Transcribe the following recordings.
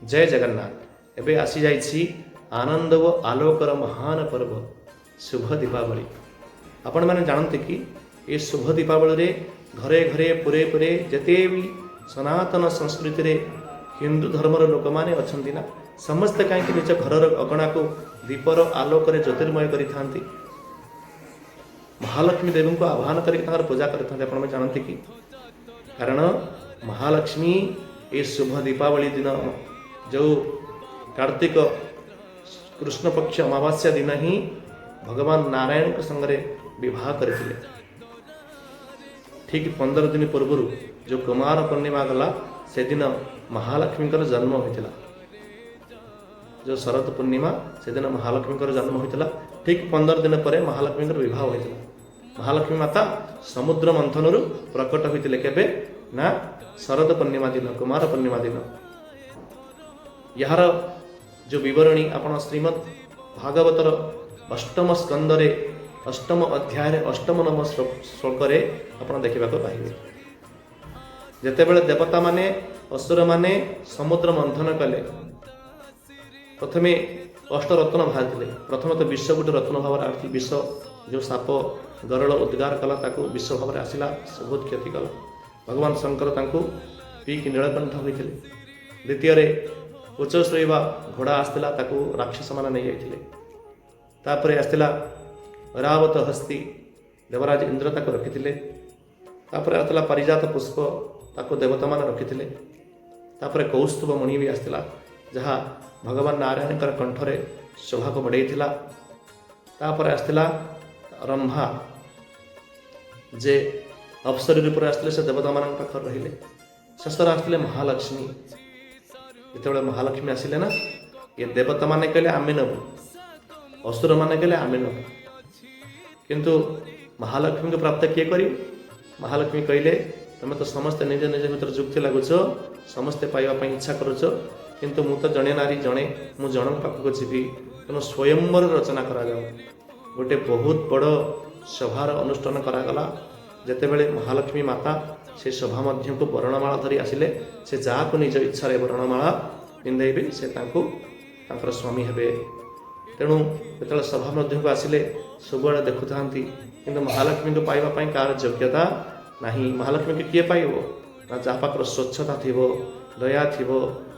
जय जगन्नाथ। एबे आसी जाइछि आनंद व आलोकर महान पर्व शुभ दीपावली। आपण मैंने जानते कि ये शुभ दीपावली रे घरे घरे पुरे पुरे जते भी सनातन संस्कृति रे हिंदू धर्मर लोक मैंने अच्छा ना समस्ते कहीं निज घर अगणा को दीपर आलोक ज्योतिर्मय करि महालक्ष्मी देवी को आह्वान करके पूजा करते जानते कि कारण महालक्ष्मी ये शुभ दीपावली दिन जो कार्तिक कृष्ण पक्ष अमावास्या दिन ही भगवान नारायण के संगे विवाह करते। ठीक 15 दिन पूर्व जो कुमार पूर्णिमा गला से दिन महालक्ष्मी जन्म होता। जो शरद पूर्णिमा से दिन महालक्ष्मी जन्म होता। ठीक 15 दिन पर महालक्ष्मी विवाह होता। महालक्ष्मी माता समुद्र मंथन प्रकट होते केबे ना शरद पूर्णिमा दिन कुमार पूर्णिमा दिन। यार जो विवरणी आपण श्रीमद् भागवतर अष्टम स्कंदरे अष्टम अध्याय अष्टम नव श्लोक आप देखा पाइबे। जितेबाला देवता माने असुर माने समुद्र मंथन कले प्रथमे अष्टरत्न बाहर। प्रथम तो विश्व गोटे रत्न भाव आसी विष जो साप गरल उद्गार कला ताकू विश्व भाव आसला बहुत क्षति कला। भगवान शंकर तांकू पीक नीलकंठ होते। द्वितीय उच्च शोवा घोड़ा आसला ताकू राक्षस मान नहीं जाते। तापर आसला रावत हस्ती देवराज इंद्र ताको रखिथिले। तापर आसला पारिजात पुष्प ताको देवता मान रखिथिले। तापर कौस्तुभ मणि भी आसला जहाँ भगवान नारायण कंठरे शोभा को बढ़ाई। तापर आसला रंभा जे अप्सरी रूप आसते से देवता मान पाखर रहिले। शेषर आसते महालक्ष्मी। जिते महालक्ष्मी आसिले ना ये देवता माने कहले आमे नबु असुर माने कहले आमे नबु किंतु महालक्ष्मी को प्राप्त किए करी। महालक्ष्मी कहले तुम तो समस्ते निज निज भीतर जुक्ति लगुच समस्ते पाइबा इच्छा करुच किंतु मु तो जड़े नारी जड़े मु जन पाखक जीवी तेणु स्वयंवर रचना करा जाओ। गोटे बहुत बड़ सभार अनुष्ठान करागला। जितेबले महालक्ष्मी माता से सभा मध्य को वर्णमाला धरी आसिले से जहाँ को निज इच्छा वर्णमाला पिंधेबे से तांकर स्वामी हेबे। तेणु जो सभा मध्य को आसिले सबुआड़े देखु था कि महालक्ष्मी को पाइबा कार योग्यता नहीं। महालक्ष्मी के किए पाइब ना जहाँ पाखर स्वच्छता थी दया थी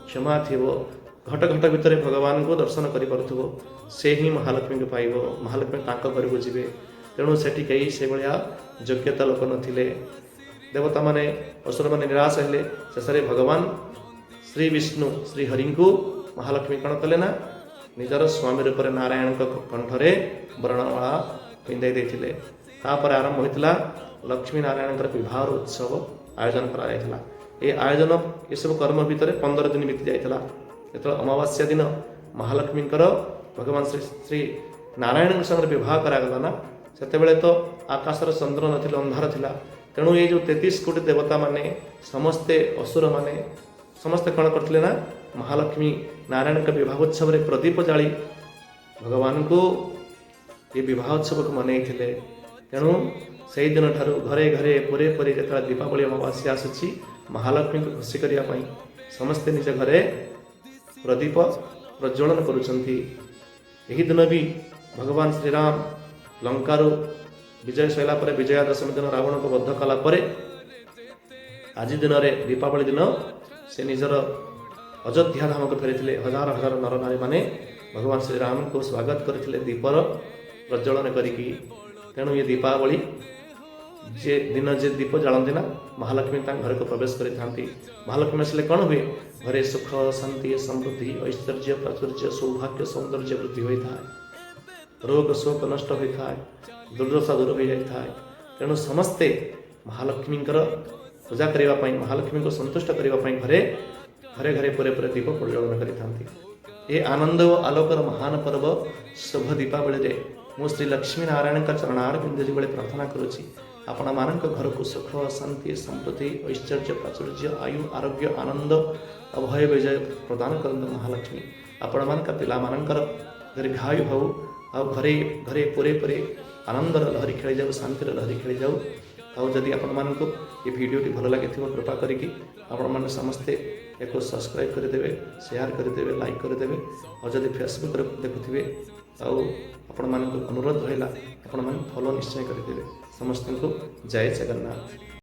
क्षमा थी घट घट भितर भगवान को दर्शन करूँ से ही महालक्ष्मी को पाइब। महालक्ष्मी घर को जीवे। तेणु से कई से भाया योग्यता लोक नथिले। देवता माने असुर माने निराश हेले। शेष भगवान श्री विष्णु श्री हरि को महालक्ष्मी कण कले ना निजर स्वामी रूप नारायण कंठरे वर्णमाला पिंधाई देथिले। तापर आरंभ होता लक्ष्मी नारायण विवाह उत्सव आयोजन करा। ये आयोजन ये सब कर्म भितर 15 दिन बीती जाता। जो अमावास्या दिन महालक्ष्मी भगवान श्री श्री नारायण संगे विवाह करागला ना से तो आकाशर चंद्र नथिले अंधार थिला। तेणु ये जो 33 कोटी देवता माने समस्ते असुर माने समस्ते कण करथिले ना महालक्ष्मी नारायण का विवाह उत्सव रे प्रदीप जाली भगवान को ये विवाह उत्सव को मनईथिले। तेणु से दिन ठारू घरे घरे पुरे पुरे जो दीपावली अमावास्या आसुची महालक्ष्मी को खुशी करने समस्ते निज घरे प्रदीप प्रज्वलन करुछंती। यही दिन भी भगवान श्रीराम लंकारु विजय सैला पर विजयादशमी दिन रावण को बद्ध कला परे आज दिन में दीपावली दिन से निजर अयोध्या धाम को फेरी। हजार हजार नर नारी माने भगवान श्रीराम को स्वागत करते दीपर प्रज्वलन करी। तेणु ये दीपावली जे दिन जे दीप जालती ना महालक्ष्मी घर को प्रवेश करी। महालक्ष्मी आसले कौन हुए घरे सुख शांति समृद्धि ऐश्वर्य प्राचुर्य सौभाग्य सौंदर्य वृद्धि होता है। रोग शोक नष्ट होता है। दुर्दशा दूर हो जाता है। तेणु समस्ते महालक्ष्मी पूजा करने महालक्ष्मी को संतुष्ट करने घरे घरे घरे पुरे पुरे दीप प्रज्वलन करी। आनंद व आलोकर महान पर्व शुभ दीपावली रे मु श्री लक्ष्मी नारायण का चरणार बिंदु बड़े प्रार्थना करुच्ची आपण मान घर को सुख शांति समृद्धि ऐश्वर्य प्राचुर्य आयु आरोग्य आनंद अभय विजय प्रदान करते महालक्ष्मी। आपण मान पिला मानकर दीर्घायु भव आ घरे घरे पुरे पुरे आनंदर लहरी खेली जाऊ शांतिर लहरी खेली जाऊ। आउ जदि आपण मानक ये वीडियोटी भल लगी कृपा करिकी आपण माने समस्ते ୟାକୁ ସବସ୍କ୍ରାଇବ୍ କରିଦେବେ, ସେୟାର କରିଦେବେ, ଲାଇକ୍ କରିଦେବେ। ଆଉ ଯଦି ଫେସବୁକ୍ରେ ଦେଖୁଥିବେ ଆଉ ଆପଣମାନଙ୍କୁ ଅନୁରୋଧ ରହିଲା ଆପଣମାନେ ଫଲୋ ନିଶ୍ଚୟ କରିଦେବେ। ସମସ୍ତଙ୍କୁ ଜୟ ଜଗନ୍ନାଥ।